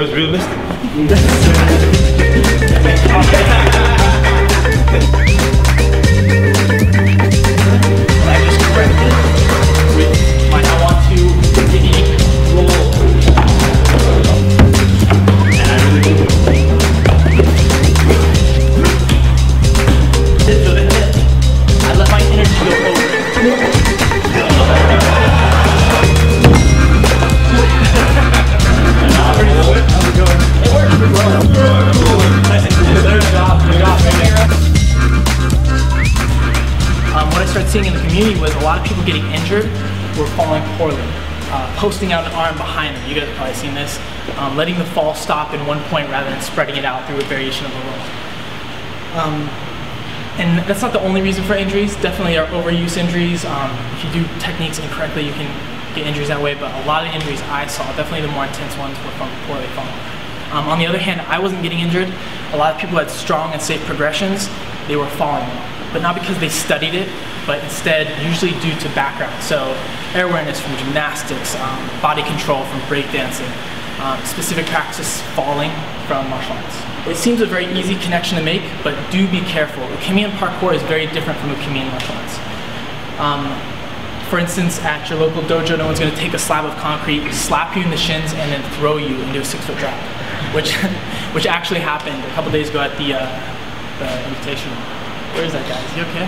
was realistic. I just corrected with my I want to beginning roll. And I really do. So the hit, I let my energy go over. What I started seeing in the community was a lot of people getting injured were falling poorly. Posting out an arm behind them, you guys have probably seen this. Letting the fall stop in one point rather than spreading it out through a variation of the roll. And that's not the only reason for injuries. Definitely are overuse injuries. If you do techniques incorrectly, you can get injuries that way, but a lot of the injuries I saw, definitely the more intense ones, were from poorly falling. On the other hand, I wasn't getting injured. A lot of people had strong and safe progressions. They were falling, but not because they studied it, but instead usually due to background. So air awareness from gymnastics, body control from breakdancing, specific practice falling from martial arts. It seems a very easy connection to make, but do be careful. Ukemi and parkour is very different from Ukemi and martial arts. For instance, at your local dojo, no one's going to take a slab of concrete, slap you in the shins, and then throw you into a 6-foot drop, which actually happened a couple days ago at the invitation. Where is that guy? Is he okay?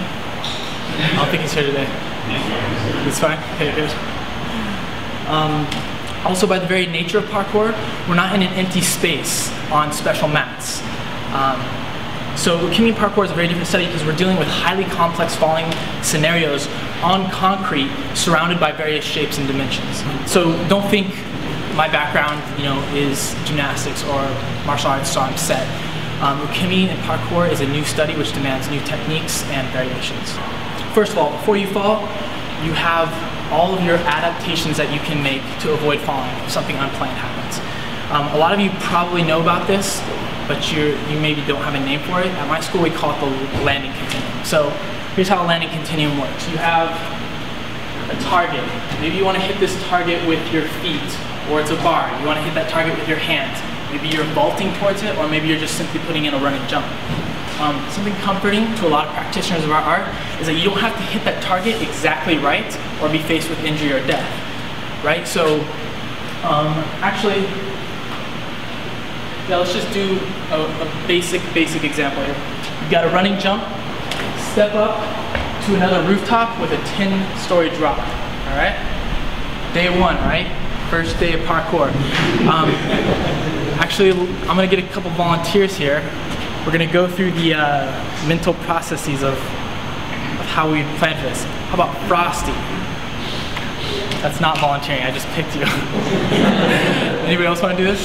I don't think he's here today. He's fine? Okay, good. Also, by the very nature of parkour, we're not in an empty space on special mats. So Ukemi parkour is a very different study because we're dealing with highly complex falling scenarios on concrete surrounded by various shapes and dimensions. So don't think my background, is gymnastics or martial arts, so I'm set. Ukemi and parkour is a new study which demands new techniques and variations. First of all, before you fall, you have all of your adaptations that you can make to avoid falling if something unplanned happens. A lot of you probably know about this, but you maybe don't have a name for it. At my school, we call it the landing continuum. So here's how a landing continuum works. You have a target. Maybe you want to hit this target with your feet, or it's a bar. You want to hit that target with your hands. Maybe you're vaulting towards it, or maybe you're just simply putting in a running jump. Something comforting to a lot of practitioners of our art is that you don't have to hit that target exactly right or be faced with injury or death, right? So actually, yeah, let's just do a basic example here. You've got a running jump, step up to another rooftop with a 10-story drop, all right? Day one, right? First day of parkour. Actually, I'm gonna get a couple volunteers here. We're gonna go through the mental processes of how we plan for this. How about Frosty? That's not volunteering, I just picked you. Anybody else wanna do this?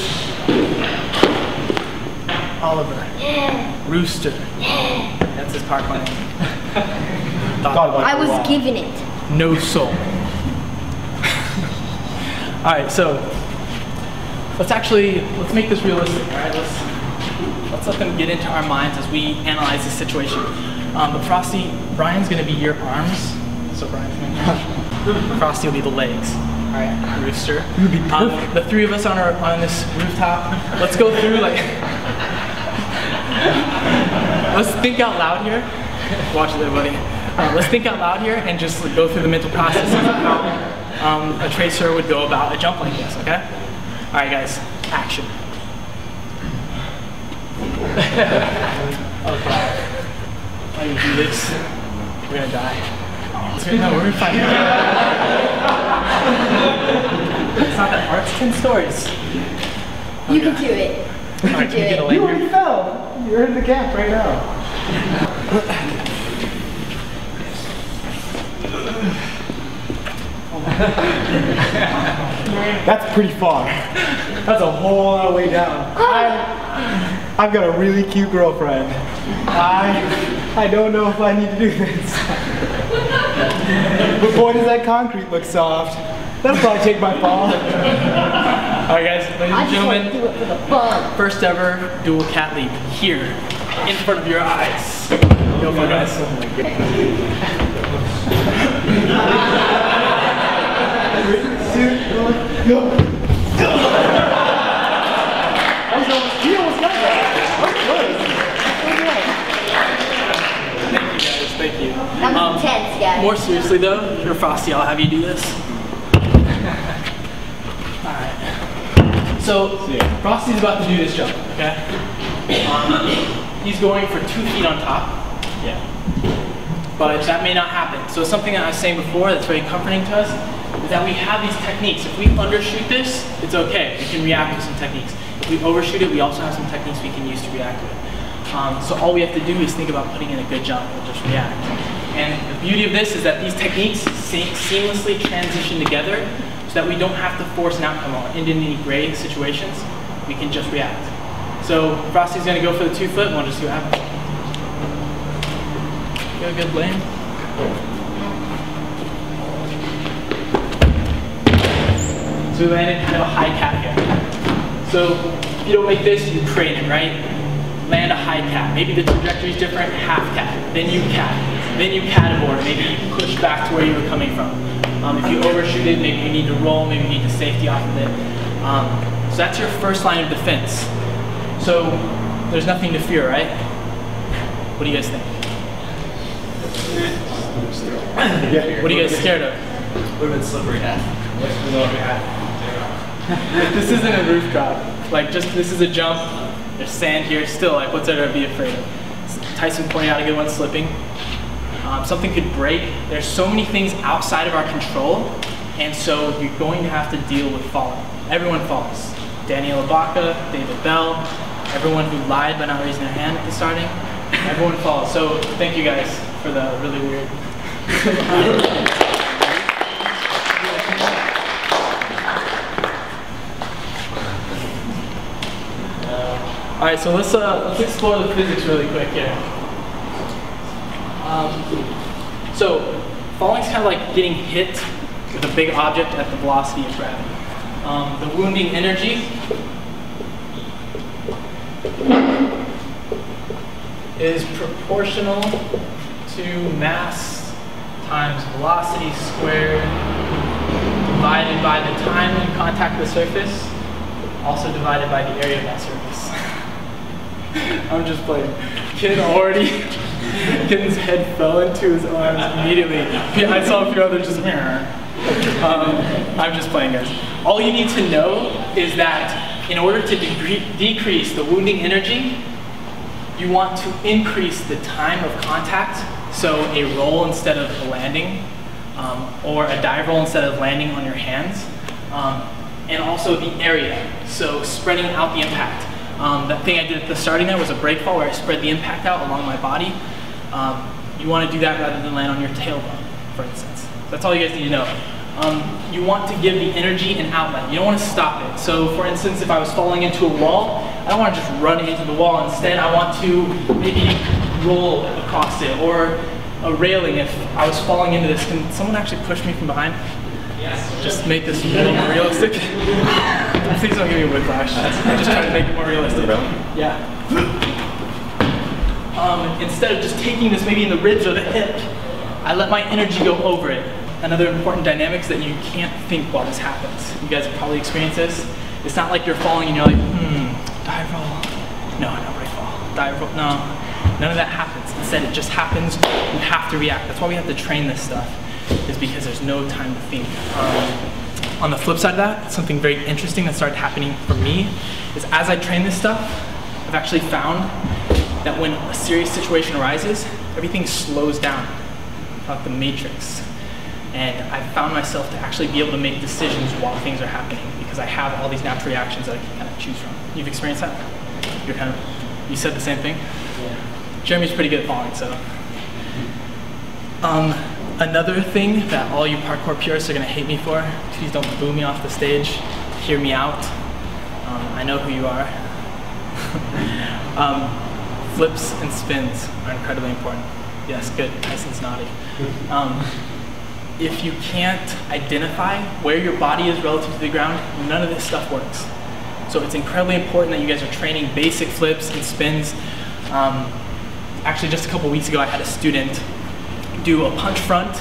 Oliver. Yeah. Rooster. Yeah. That's his parkour name. I was given it. No soul. Alright, so let's make this realistic, alright? Let's let them get into our minds as we analyze this situation. But Frosty, Brian's gonna be your arms. So Brian's gonna be Frosty will be the legs. Alright, Rooster. You'd be perfect. The three of us on this rooftop, let's go through let's think out loud here. Watch it there, buddy. Let's think out loud here and just go through the mental processes of how a tracer would go about a jump like this, okay? Alright guys, action. Okay. Why do you do this? We're gonna die. No, we're gonna fight. It's not that hard, it's 10 stories. You can do it. Alright, can you get a leg You here? already fell. You're in the gap right now. That's pretty far. That's a whole lot of way down. I've got a really cute girlfriend. I don't know if I need to do this. But boy, does that concrete look soft. That'll probably take my fall. Alright guys, ladies and gentlemen, Do it for the fun. first ever dual cat leap here in front of your eyes. Go for it, guys. More seriously though, if you're Frosty, I'll have you do this. Alright. So, Frosty's about to do this jump, okay? He's going for 2 feet on top. Yeah. But that may not happen. So something that I was saying before that's very comforting to us is that we have these techniques. If we undershoot this, it's okay. We can react with some techniques. If we overshoot it, we also have some techniques we can use to react to it. So all we have to do is think about putting in a good jump and just react. And the beauty of this is that these techniques seamlessly transition together so that we don't have to force an outcome into any gray situations. We can just react. So Frosty's going to go for the 2 foot and we'll just see what happens. Got a good lane. So we landed kind of a high cat here. So if you don't make this, you crane it, right? Land a high cat. Maybe the trajectory is different, half cat. Then you cat. Then you catapult. Maybe you push back to where you were coming from. If you overshoot it, maybe you need to roll, maybe you need to safety off of it. So that's your first line of defense. So there's nothing to fear, right? What do you guys think? What are you guys scared of? Would have been slippery hat. This isn't a roof drop. Like, just this is a jump. There's sand here. Still, like, what's there to be afraid of? Tyson pointed out a good one, slipping. Something could break. There's so many things outside of our control, and so you're going to have to deal with falling. Everyone falls. Daniel Ibaka, David Bell, everyone who lied by not raising their hand at the starting. Everyone falls. So thank you guys for the really weird. All right, so let's explore the physics really quick here. So falling's kind of like getting hit with a big object at the velocity of gravity. The wounding energy is proportional to mass times velocity squared divided by the time you contact the surface, also divided by the area of that surface. I'm just playing. Kitten's head fell into his arms immediately. I saw a few others just I'm just playing, guys. All you need to know is that in order to decrease the wounding energy, you want to increase the time of contact. So a roll instead of a landing, or a dive roll instead of landing on your hands. And also the area, so spreading out the impact. That thing I did at the starting there was a break fall where I spread the impact out along my body. You want to do that rather than land on your tailbone, for instance. That's all you guys need to know. You want to give the energy an outlet. You don't want to stop it. So for instance, if I was falling into a wall, I don't want to just run into the wall. Instead, I want to maybe roll across it, or a railing if I was falling into this. Can someone actually push me from behind? Yes. Just make this a little more realistic. Please don't give me a whiplash. I'm just trying to make it more realistic. Yeah. Instead of just taking this maybe in the ribs or the hip, I let my energy go over it. Another important dynamic is that you can't think while this happens. You guys have probably experienced this. It's not like you're falling and you're like, dive roll. No, break fall. Dive roll. No. None of that happens. Instead, it just happens. You have to react. That's why we have to train this stuff, is because there's no time to think. On the flip side of that, something very interesting that started happening for me is as I train this stuff, I've actually found that when a serious situation arises, everything slows down, like the Matrix. And I found myself to actually be able to make decisions while things are happening because I have all these natural reactions that I can kind of choose from. You've experienced that? You said the same thing? Yeah. Jeremy's pretty good at falling, so. Another thing that all you parkour purists are gonna hate me for, please don't boo me off the stage, hear me out. I know who you are. Flips and spins are incredibly important. Yes, good, Tyson's nodding. If you can't identify where your body is relative to the ground, none of this stuff works. So it's incredibly important that you guys are training basic flips and spins. Actually, just a couple weeks ago, I had a student do a punch front.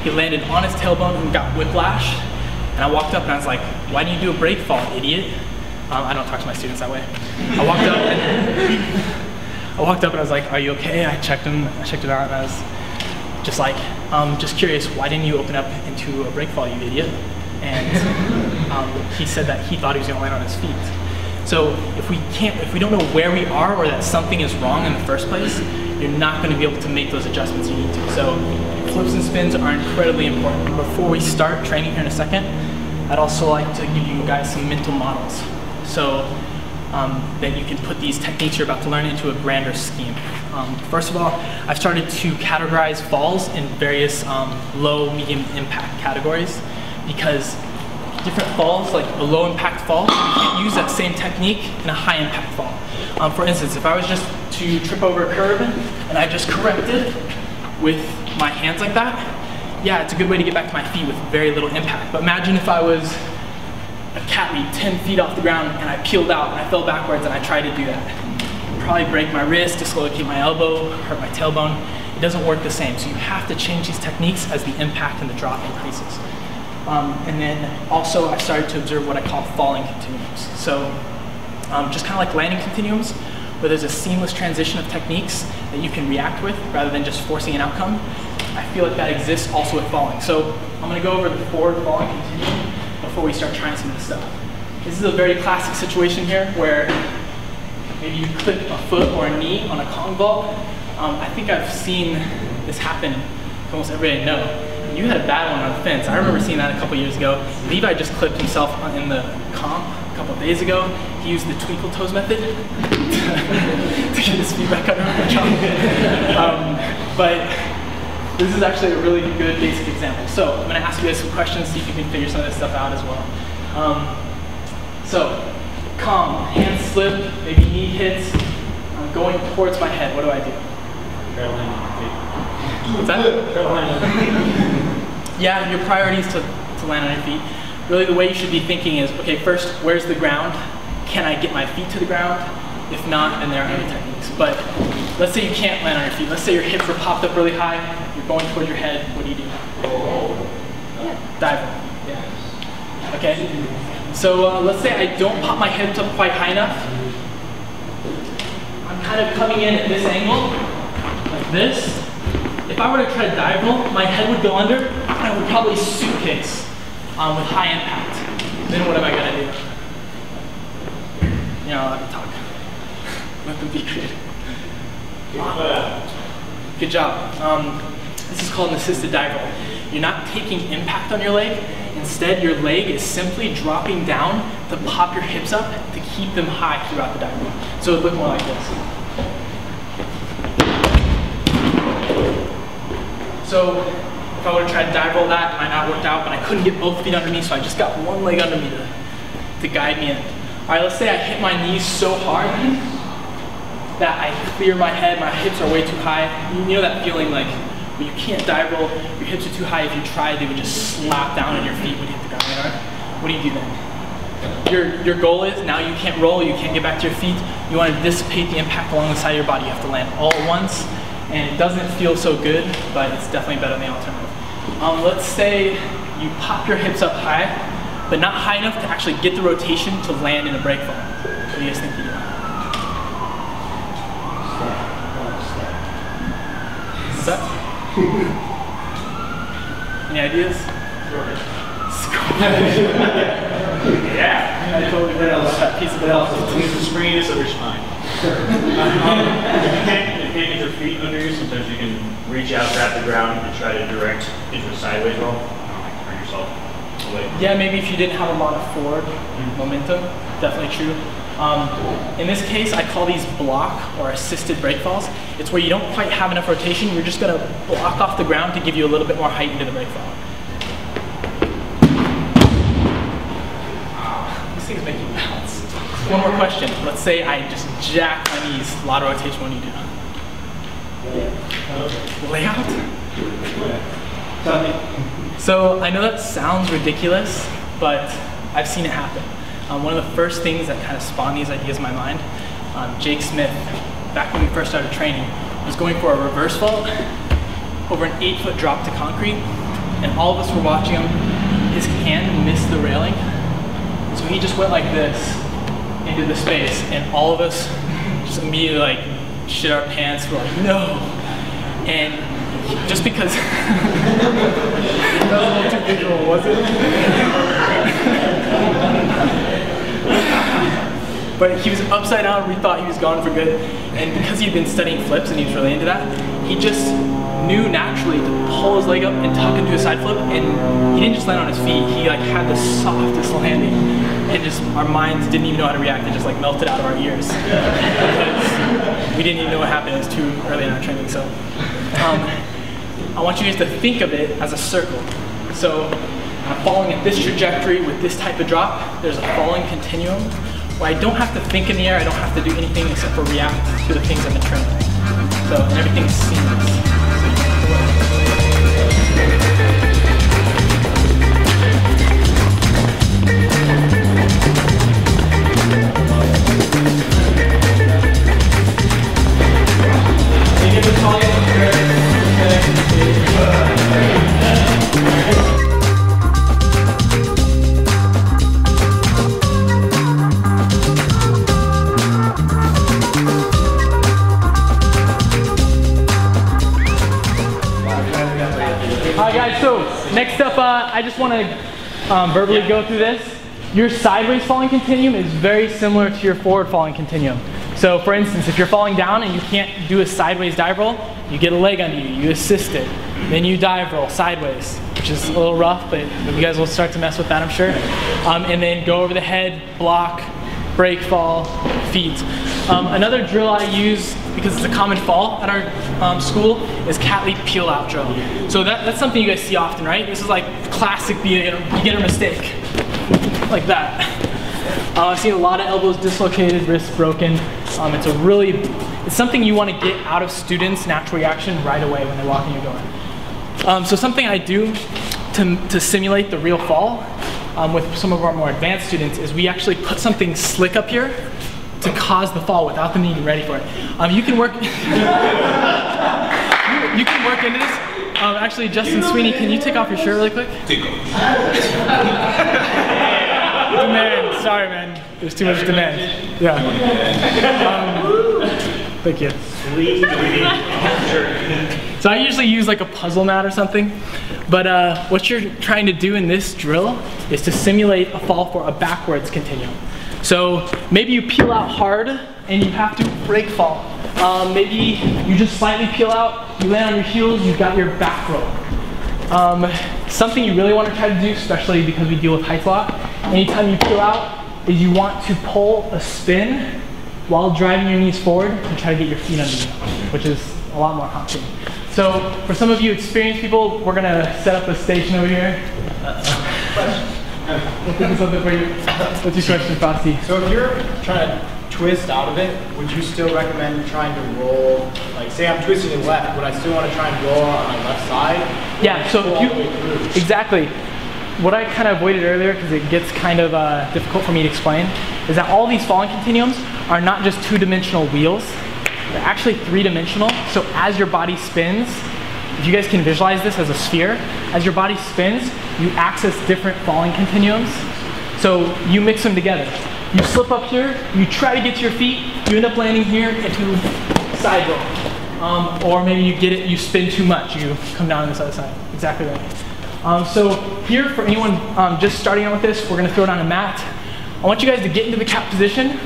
He landed on his tailbone and got whiplash. And I walked up and I was like, why didn't you do a break fall, idiot? I don't talk to my students that way. I walked up and I was like, are you okay? I checked him out and I was, just curious, why didn't you open up into a break fall, you idiot? And he said that he thought he was going to land on his feet. So if we don't know where we are or that something is wrong in the first place, you're not going to be able to make those adjustments you need to. So flips and spins are incredibly important. Before we start training here in a second, I'd also like to give you guys some mental models, so that you can put these techniques you're about to learn into a grander scheme. First of all, I've started to categorize falls in various low, medium impact categories, because different falls, like a low impact fall, you can't use that same technique in a high impact fall. For instance, if I was just to trip over a curb and I just corrected with my hands like that, yeah, it's a good way to get back to my feet with very little impact. But imagine if I was a cat leap 10 feet off the ground and I peeled out and I fell backwards and I tried to do that. I'd probably break my wrist, dislocate my elbow, hurt my tailbone. It doesn't work the same. So you have to change these techniques as the impact and the drop increases. And then also I started to observe what I call falling continuums. So just kind of like landing continuums, where there's a seamless transition of techniques that you can react with rather than just forcing an outcome. I feel like that exists also with falling. So I'm going to go over the forward falling continuum before we start trying some of this stuff. This is a very classic situation here where maybe you clip a foot or a knee on a Kong vault. I think I've seen this happen to almost everybody I know. You had a bad one on the fence. I remember seeing that a couple years ago. Levi just clipped himself in the comp a couple of days ago. He used the twinkle toes method to get his feet back under the jump. But this is actually a really good basic example. So I'm going to ask you guys some questions, see if you can figure some of this stuff out as well. So, calm, hands slip, maybe knee hits. I'm going towards my head. What do I do? What's that? Yeah, your priority is to land on your feet. Really the way you should be thinking is, okay, first, where's the ground? Can I get my feet to the ground? If not, then there are other techniques. But let's say you can't land on your feet. Let's say your hips were popped up really high. You're going towards your head. What do you do? Dive. Yeah. Okay. So let's say I don't pop my hips up quite high enough. I'm kind of coming in at this angle, like this. If I were to try to dive roll, my head would go under, and I would probably suitcase with high impact. Then what am I gonna do? You're not allowed to talk. Let them be creative. Good job. This is called an assisted dive roll. You're not taking impact on your leg. Instead, your leg is simply dropping down to pop your hips up to keep them high throughout the dive roll. So it would look more like this. So if I would have tried to dive roll that, it might not have worked out, but I couldn't get both feet under me, so I just got one leg under me to guide me in. All right, let's say I hit my knees so hard that I clear my head, my hips are way too high. You know that feeling like when you can't dive roll, your hips are too high. If you tried, they would just slap down on your feet when you hit the ground. Right? What do you do then? Your goal is, now you can't roll, you can't get back to your feet. You want to dissipate the impact along the side of your body. You have to land all at once. And it doesn't feel so good, but it's definitely better than the alternative. Let's say you pop your hips up high, but not high enough to actually get the rotation to land in a break fall. What do you guys think you do? Set. Any ideas? Yeah. I totally forgot about that piece of it. Use the screen over your spine. If you can't get your feet under you, sometimes you can reach out, grab the ground, and try to direct into a sideways roll. Bring yourself away. Yeah, maybe if you didn't have a lot of forward momentum, definitely true. In this case, I call these block or assisted break falls. It's where you don't quite have enough rotation. You're just going to block off the ground to give you a little bit more height into the break fall. These things make you bounce. One more question. Let's say I just jack my knees, a lot of rotation. What do you do? Layout? So I know that sounds ridiculous, but I've seen it happen. One of the first things that kind of spawned these ideas in my mind, Jake Smith, back when we first started training, was going for a reverse vault over an 8-foot drop to concrete, and all of us were watching him. His hand missed the railing, so he just went like this into the space, and all of us just immediately like shit our pants. We're like, no. And just because that was a little too visual, was it? But he was upside down, we thought he was gone for good. And because he'd been studying flips and he was really into that, he just knew naturally to pull his leg up and tuck into a side flip, and he didn't just land on his feet, he like had the softest landing, and just our minds didn't even know how to react. It just like melted out of our ears. Because we didn't even know what happened. It was too early in our training. So I want you guys to think of it as a circle. So I'm falling at this trajectory with this type of drop. There's a falling continuum where I don't have to think in the air, I don't have to do anything except for react to the things I'm training. So, and everything is seamless. Alright guys, so next up, I just want to verbally go through this. Your sideways falling continuum is very similar to your forward falling continuum. So for instance, if you're falling down and you can't do a sideways dive roll, you get a leg under you, you assist it. Then you dive roll sideways, which is a little rough, but you guys will start to mess with that, I'm sure. And then go over the head, block, break fall, feet. Another drill I use, because it's a common fall at our school, is cat leap peel out drill. So that's something you guys see often, right? This is like classic beginner mistake, like that. I've seen a lot of elbows dislocated, wrists broken. It's something you want to get out of students' natural reaction right away when they walk in your door. So something I do to simulate the real fall with some of our more advanced students is we actually put something slick up here to cause the fall without them being ready for it. You can work you can work into this. Actually, Justin Sweeney, can you take off your shirt really quick? Demand. Sorry, man. There's too much demand. Yeah. Thank you. So I usually use like a puzzle mat or something, but what you're trying to do in this drill is to simulate a fall for a backwards continuum. So maybe you peel out hard and you have to break fall. Maybe you just slightly peel out, you land on your heels, you've got your back roll. Something you really want to try to do, especially because we deal with height lock, anytime you peel out, is you want to pull a spin while driving your knees forward and try to get your feet under you, which is a lot more complicated. So for some of you experienced people, we're going to set up a station over here. We'll think of something for you. What's your question, Frosty? So if you're trying to twist out of it, would you still recommend trying to roll, like say I'm twisting to the left, would I still want to try and roll on my left side? Yeah, so if you, exactly. What I kind of avoided earlier, because it gets kind of difficult for me to explain, is that all these falling continuums are not just two-dimensional wheels, they're actually three-dimensional. So as your body spins, if you guys can visualize this as a sphere, as your body spins, you access different falling continuums. So you mix them together. You slip up here, you try to get to your feet, you end up landing here into side roll. Or maybe you get it, you spin too much, you come down on this other side. Exactly right. So here, for anyone just starting out with this, we're going to throw down a mat. I want you guys to get into the cat position.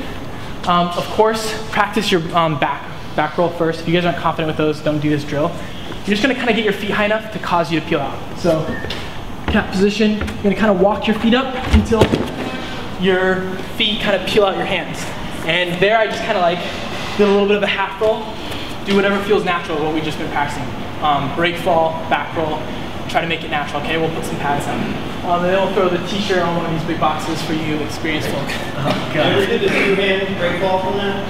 Of course, practice your back roll first. If you guys aren't confident with those, don't do this drill. You're just going to kind of get your feet high enough to cause you to peel out. So cat position, you're going to kind of walk your feet up until your feet kind of peel out your hands. And there I just kind of like did a little bit of a half roll. Do whatever feels natural, what we've just been practicing. Break fall, back roll. Try to make it natural, okay? We'll put some pads on. And then we'll throw the t-shirt on one of these big boxes for you experienced folk. Oh, God. You ever did the two-hand break fall from that?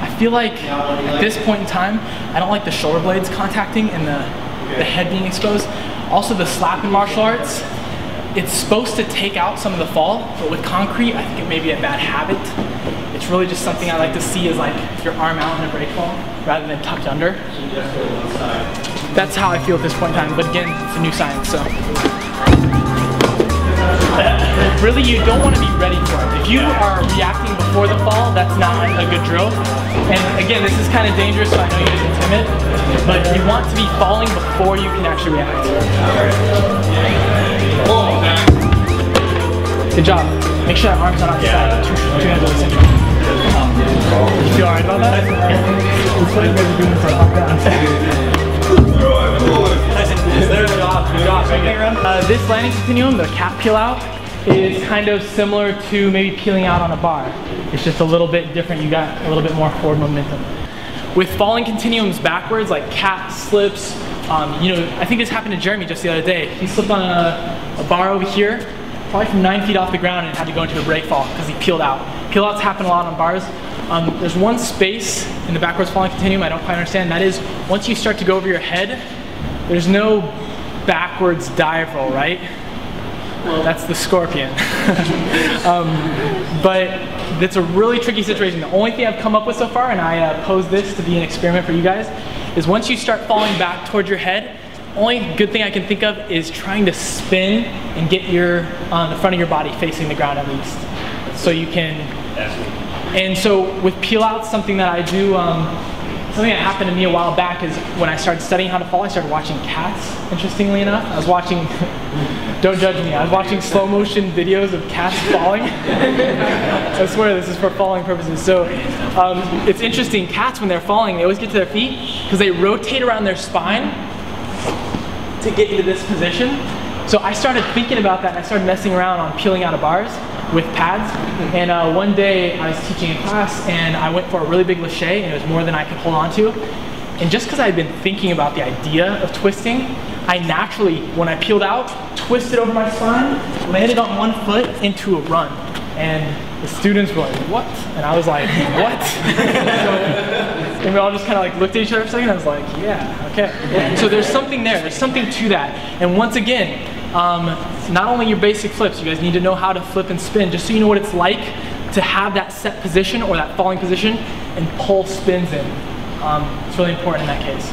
I feel like at this point in time, I don't like the shoulder blades contacting and the head being exposed. Also the slap in martial arts, it's supposed to take out some of the fall, but with concrete, I think it may be a bad habit. It's really just something I like to see as like your arm out in a break fall rather than tucked under. That's how I feel at this point in time, but again, it's a new science, so. Really, you don't want to be ready for it. If you are reacting before the fall, that's not a good drill. And again, this is kind of dangerous, so I know you guys are timid. but you want to be falling before you can actually react. Good job. Make sure that arm's not on the side. Two hands on the center. You feel alright about that? Looks like you guys are doing this like that. This landing continuum, the cat peel out, is kind of similar to maybe peeling out on a bar. It's just a little bit different. You got a little bit more forward momentum. With falling continuums backwards, like cat slips, you know, I think this happened to Jeremy just the other day. He slipped on a bar over here, probably from 9 feet off the ground, and had to go into a break fall because he peeled out. Peel outs happen a lot on bars. There's one space in the backwards falling continuum I don't quite understand. That is, once you start to go over your head, there's no backwards dive roll, right? Well, that's the scorpion. But it's a really tricky situation. The only thing I've come up with so far, and I posed this to be an experiment for you guys, is once you start falling back towards your head, only good thing I can think of is trying to spin and get the front of your body facing the ground at least. So you can, and so with peel outs, something that I do, something that happened to me a while back is when I started studying how to fall, I started watching cats, interestingly enough. I was watching, don't judge me, I was watching slow motion videos of cats falling. I swear this is for falling purposes. So it's interesting, cats when they're falling, they always get to their feet because they rotate around their spine to get into this position. So I started thinking about that and I started messing around on peeling out of bars with pads. And one day I was teaching a class and I went for a really big lache and it was more than I could hold on to. And just because I'd been thinking about the idea of twisting, I naturally, when I peeled out, twisted over my spine, landed on one foot into a run. And the students were like, what? And I was like, what? And we all just kind of like looked at each other for a second. I was like, yeah, okay. So there's something there. There's something to that. And once again, not only your basic flips, you guys need to know how to flip and spin, just so you know what it's like to have that set position or that falling position and pull spins in. It's really important in that case.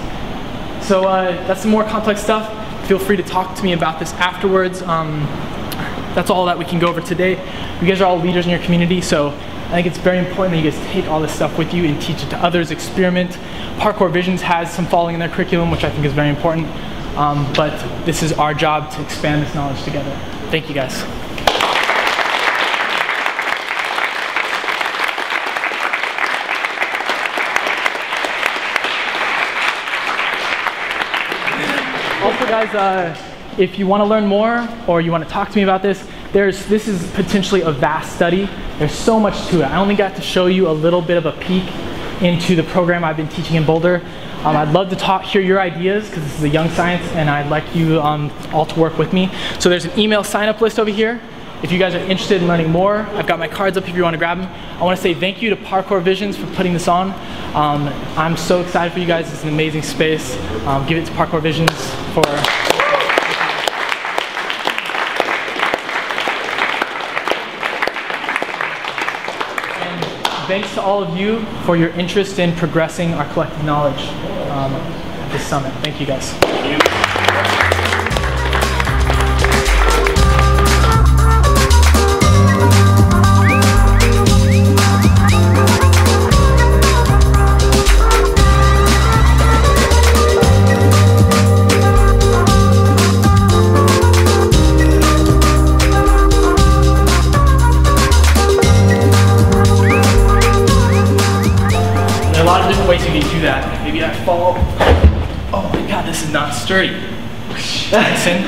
So that's some more complex stuff. Feel free to talk to me about this afterwards. That's all that we can go over today. You guys are all leaders in your community, so I think it's very important that you guys take all this stuff with you and teach it to others, experiment. Parkour Visions has some falling in their curriculum, which I think is very important. But this is our job to expand this knowledge together. Thank you guys. Also guys, if you want to learn more or you want to talk to me about this, this is potentially a vast study. There's so much to it. I only got to show you a little bit of a peek into the program I've been teaching in Boulder. I'd love to hear your ideas because this is a young science and I'd like you all to work with me. So there's an email sign-up list over here. If you guys are interested in learning more, I've got my cards up if you want to grab them. I want to say thank you to Parkour Visions for putting this on. I'm so excited for you guys. It's an amazing space. Give it to Parkour Visions for... Thanks to all of you for your interest in progressing our collective knowledge at this summit. Thank you guys. Thank you. A lot of different ways you can do that. Maybe I fall. Oh my god, this is not sturdy. Listen.